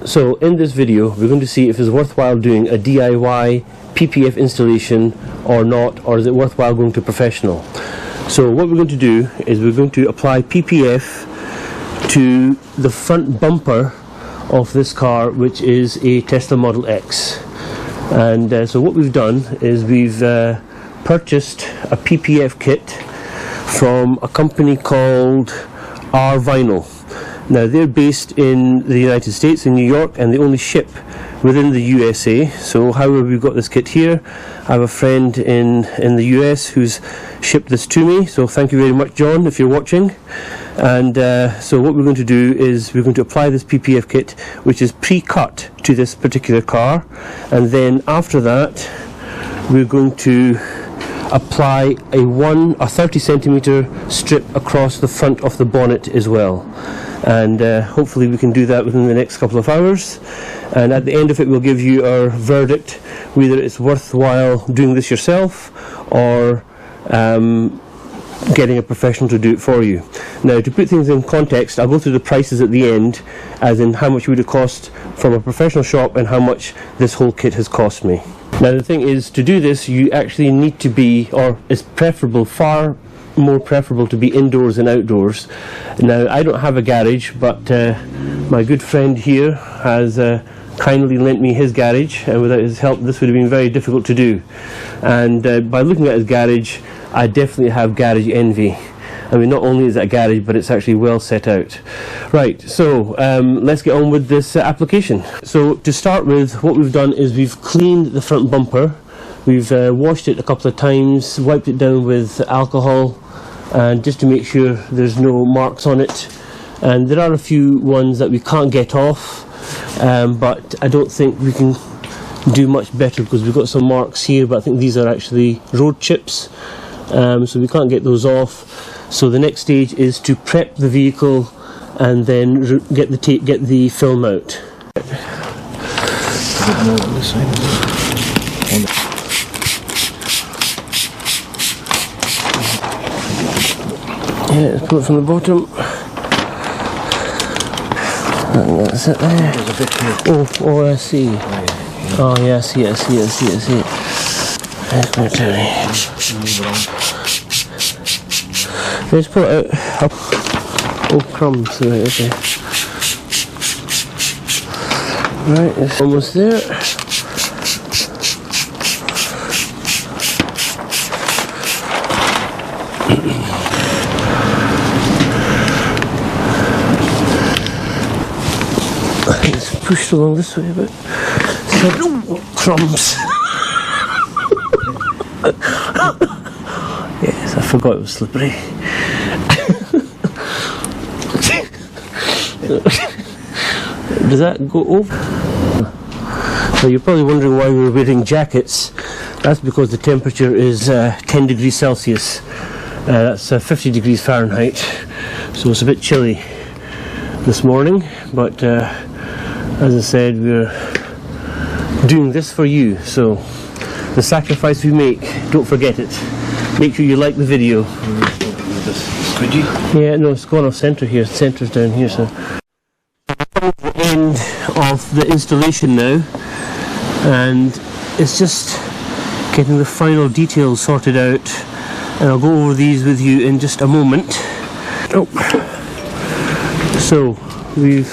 So in this video we're going to see if it's worthwhile doing a DIY PPF installation or not, or is it worthwhile going to professional. So what we're going to do is we're going to apply PPF to the front bumper of this car, which is a Tesla Model X. And so what we've done is we've purchased a PPF kit from a company called R Vinyl. Now they're based in the United States, in New York, and they only ship within the USA. So however we've got this kit here, I have a friend in the US who's shipped this to me, so thank you very much, John, if you're watching. And so what we're going to do is we're going to apply this PPF kit, which is pre-cut to this particular car, and then after that we're going to apply a 30 centimeter strip across the front of the bonnet as well. And hopefully we can do that within the next couple of hours, and at the end of it we'll give you our verdict whether it's worthwhile doing this yourself or getting a professional to do it for you. Now, to put things in context, I'll go through the prices at the end, as in how much would it cost from a professional shop and how much this whole kit has cost me. Now the thing is, to do this you actually need to be, or it's preferable, far more preferable to be indoors than outdoors. Now I don't have a garage, but my good friend here has kindly lent me his garage, and without his help this would have been very difficult to do. And by looking at his garage, I definitely have garage envy. I mean, not only is it a garage, but it's actually well set out. Right, so let's get on with this application. So to start with, what we've done is we've cleaned the front bumper. We've washed it a couple of times, wiped it down with alcohol, and just to make sure there's no marks on it. And there are a few ones that we can't get off, but I don't think we can do much better because we've got some marks here, but I think these are actually road chips, so we can't get those off. So the next stage is to prep the vehicle and then get the film out. Yeah, let's pull it from the bottom. And that's it there. Oh, I see. Oh, yeah, I see. There's my turn. Let's pull it out. Oh, crumbs. Right, okay. Right, it's almost there. It's pushed along this way a bit. So, crumbs. Yes, I forgot it was slippery. Does that go over? So you're probably wondering why we're wearing jackets. That's because the temperature is 10 degrees Celsius. That's 50 degrees Fahrenheit. So it's a bit chilly this morning, but as I said, we're doing this for you. So the sacrifice we make, don't forget it. Make sure you like the video. Yeah, no, it's gone off centre here. Centre's down here, so. The end of the installation now, and it's just getting the final details sorted out, and I'll go over these with you in just a moment. Oh. So we've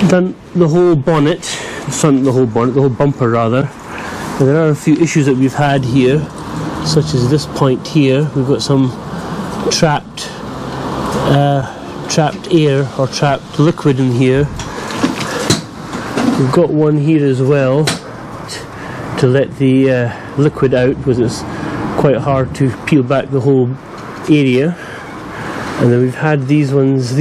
done the whole bonnet, the whole bumper rather. And there are a few issues that we've had here, such as this point here. We've got some trapped air or trapped liquid in here. We've got one here as well to let the liquid out, because it's quite hard to peel back the whole area. And then we've had these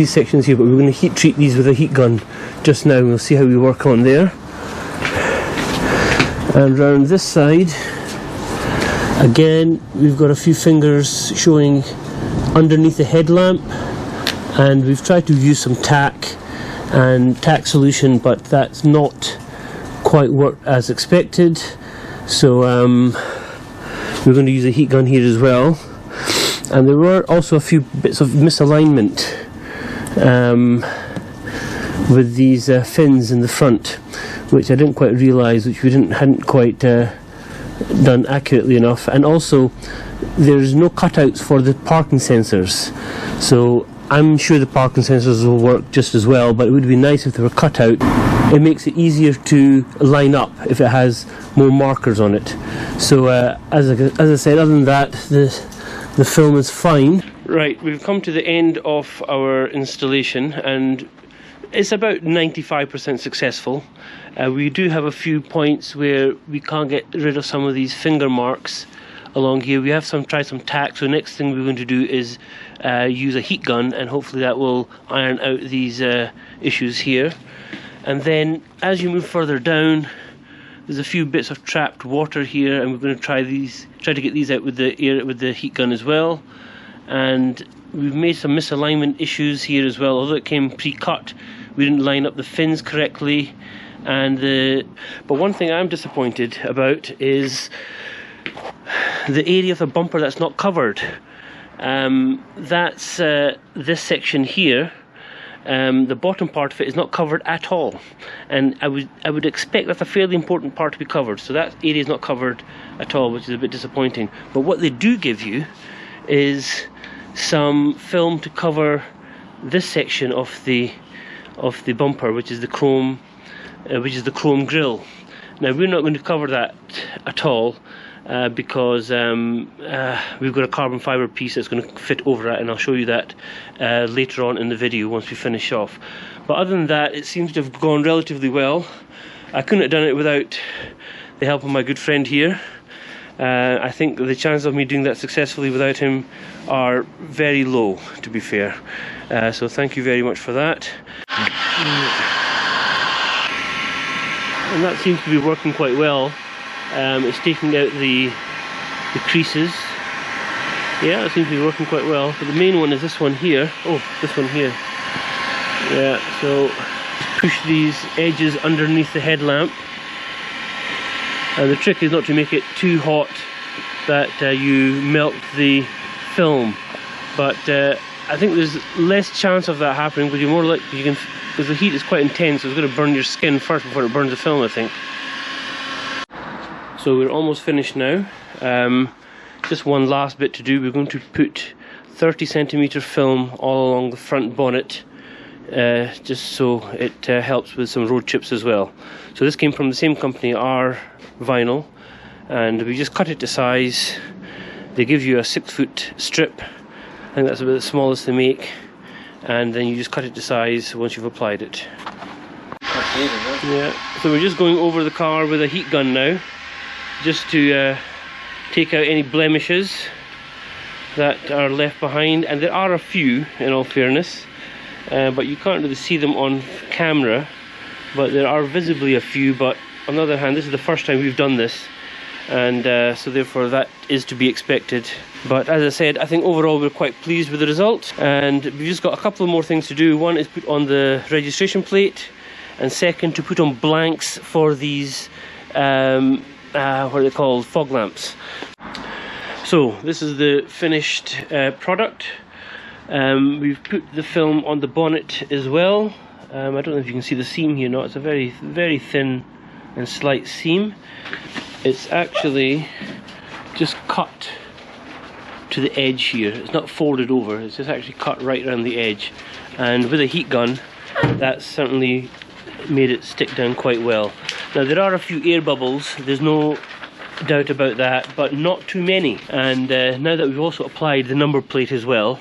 sections here, but we're going to heat treat these with a heat gun just now. We'll see how we work on there. And around this side again, we've got a few fingers showing underneath the headlamp, and we've tried to use some tack solution, but that's not quite worked as expected. So we're going to use a heat gun here as well. And there were also a few bits of misalignment with these fins in the front, which I didn't quite realise, which we hadn't quite done accurately enough. And also there's no cutouts for the parking sensors, so I'm sure the parking sensors will work just as well, but it would be nice if they were cut out. It makes it easier to line up if it has more markers on it. So as I said, other than that, the film is fine. Right, we've come to the end of our installation, and it's about 95% successful. We do have a few points where we can't get rid of some of these finger marks along here. We have tried some tack, so next thing we're going to do is use a heat gun, and hopefully that will iron out these issues here. And then as you move further down, there's a few bits of trapped water here, and we're going to try to get these out with the heat gun as well. And we've made some misalignment issues here as well. Although it came pre-cut, we didn't line up the fins correctly. But one thing I'm disappointed about is the area of the bumper that's not covered. That's this section here. The bottom part of it is not covered at all, and I would expect that's a fairly important part to be covered. So that area is not covered at all, which is a bit disappointing. But what they do give you is some film to cover this section of the bumper, which is the chrome grille. Now we're not going to cover that at all, because we've got a carbon fibre piece that's going to fit over that, and I'll show you that later on in the video once we finish off. But other than that, it seems to have gone relatively well. I couldn't have done it without the help of my good friend here. I think the chances of me doing that successfully without him are very low, to be fair. So thank you very much for that. And that seems to be working quite well. It's taking out the creases. Yeah, it seems to be working quite well. But the main one is this one here. Oh, this one here. Yeah, so push these edges underneath the headlamp. And the trick is not to make it too hot that you melt the film. But I think there's less chance of that happening, because you're more likely because the heat is quite intense, so it's going to burn your skin first before it burns the film, I think. So we're almost finished now. Just one last bit to do. We're going to put 30cm film all along the front bonnet, just so it helps with some road chips as well. So this came from the same company, our vinyl, and we just cut it to size. They give you a 6-foot strip. I think that's about the smallest they make, and then you just cut it to size once you've applied it. Yeah, so we're just going over the car with a heat gun now, just to take out any blemishes that are left behind, and there are a few, in all fairness, but you can't really see them on camera, but there are visibly a few. But on the other hand, this is the first time we've done this, and so therefore that is to be expected. But as I said, I think overall we're quite pleased with the result, and we've just got a couple of more things to do. One is put on the registration plate, and second to put on blanks for these what are they called, fog lamps. So this is the finished product. We've put the film on the bonnet as well. I don't know if you can see the seam here. No, it's a very, very thin and slight seam. It's actually just cut to the edge here. It's not folded over, it's just actually cut right around the edge. And with a heat gun, that certainly made it stick down quite well. Now there are a few air bubbles, there's no doubt about that, but not too many. And now that we've also applied the number plate as well,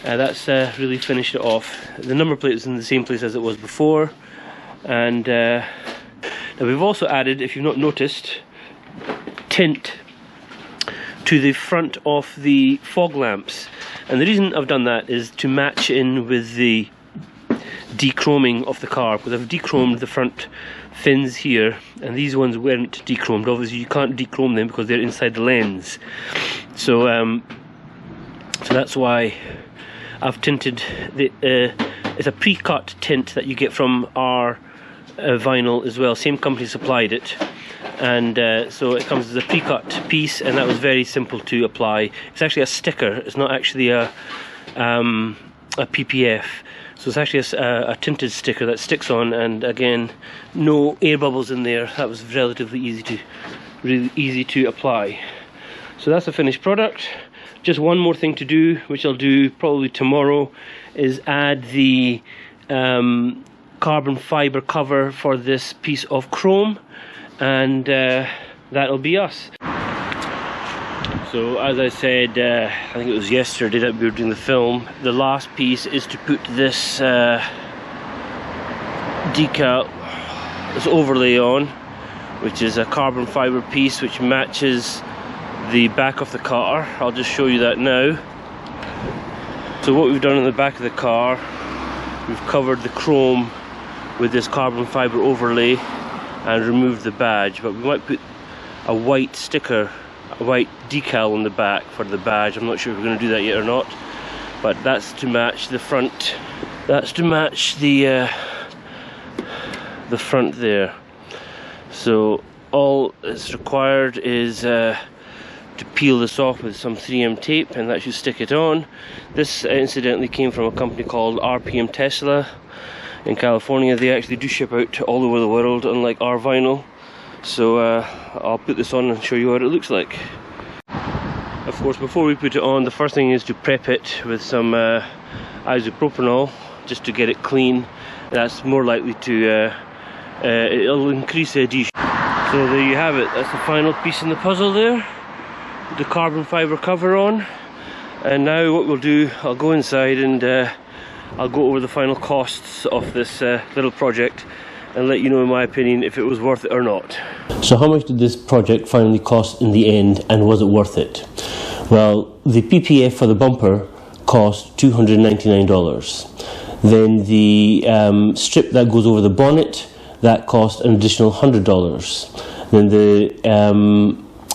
that's really finished it off. The number plate is in the same place as it was before, and now we've also added, if you've not noticed, tint to the front of the fog lamps. And the reason I've done that is to match in with the dechroming of the car, because I've dechromed the front fins here, and these ones weren't dechromed. Obviously you can't dechrome them because they're inside the lens, so so that's why I've tinted the it's a pre-cut tint that you get from our vinyl as well. Same company supplied it, and so it comes as a pre-cut piece, and that was very simple to apply. It's actually a sticker, it's not actually a PPF. So it's actually a tinted sticker that sticks on, and again, no air bubbles in there. That was relatively really easy to apply. So that's the finished product. Just one more thing to do, which I'll do probably tomorrow, is add the carbon fiber cover for this piece of chrome, and that'll be us. So as I said, I think it was yesterday that we were doing the film, the last piece is to put this decal, this overlay on, which is a carbon fiber piece which matches the back of the car. I'll just show you that now. So what we've done in the back of the car, we've covered the chrome with this carbon fiber overlay and removed the badge, but we might put a white sticker, a white decal on the back for the badge. I'm not sure if we're going to do that yet or not, but that's to match the front. That's to match the front there. So all that's required is to peel this off with some 3M tape, and that should stick it on. This incidentally came from a company called RPM Tesla in California. They actually do ship out all over the world, unlike our vinyl. So I'll put this on and show you what it looks like. Of course, before we put it on, the first thing is to prep it with some isopropanol, just to get it clean. That's more likely to it'll increase the adhesion. So there you have it. That's the final piece in the puzzle there. The carbon fiber cover on, and now what we'll do, I'll go inside and I'll go over the final costs of this little project and let you know, in my opinion, if it was worth it or not. So how much did this project finally cost in the end, and was it worth it? Well, the PPF for the bumper cost $299. Then the strip that goes over the bonnet, that cost an additional $100. Then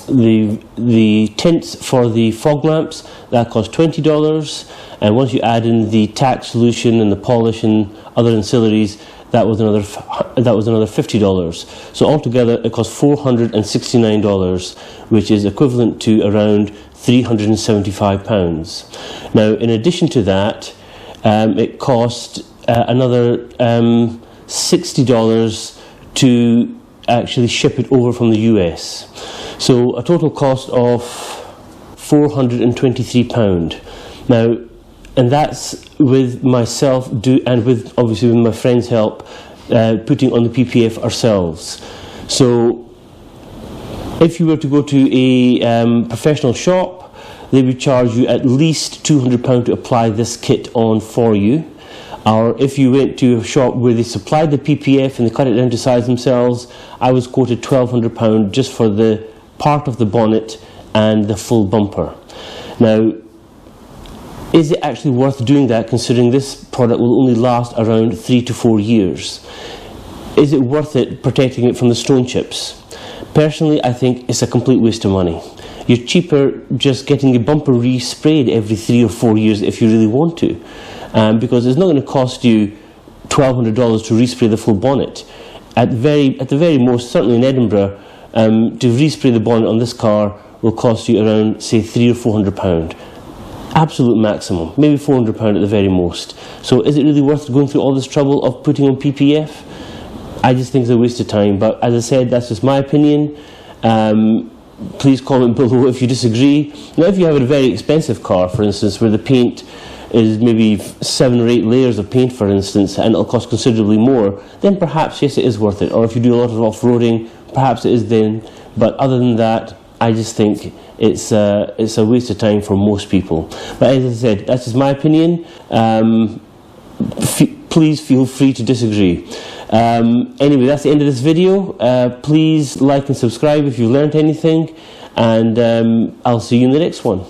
the tints for the fog lamps, that cost $20, and once you add in the tack solution and the polish and other ancillaries, that was another $50. So altogether it cost $469, which is equivalent to around £375. Now, in addition to that, it cost another $60 to actually ship it over from the US. So a total cost of £423. Now, and that's with myself and with obviously with my friend's help, putting on the PPF ourselves. So if you were to go to a professional shop, they would charge you at least £200 to apply this kit on for you. Or if you went to a shop where they supplied the PPF and they cut it down to size themselves, I was quoted £1,200 just for the part of the bonnet and the full bumper. Now, is it actually worth doing that, considering this product will only last around 3 to 4 years? Is it worth it protecting it from the stone chips? Personally, I think it's a complete waste of money. You're cheaper just getting the bumper re-sprayed every 3 or 4 years if you really want to, because it's not going to cost you $1,200 to respray the full bonnet. At the very most, certainly in Edinburgh, to respray the bonnet on this car will cost you around, say, £300 or £400. Absolute maximum, maybe £400 at the very most. So is it really worth going through all this trouble of putting on PPF? I just think it's a waste of time, but as I said, that's just my opinion. Please comment below if you disagree. Now, if you have a very expensive car, for instance, where the paint is maybe 7 or 8 layers of paint, for instance, and it'll cost considerably more, then perhaps, yes, it is worth it. Or if you do a lot of off-roading, perhaps it is then. But other than that, I just think it's a waste of time for most people. But as I said, that's just my opinion. Please feel free to disagree. Anyway, that's the end of this video. Please like and subscribe if you've learned anything, and I'll see you in the next one.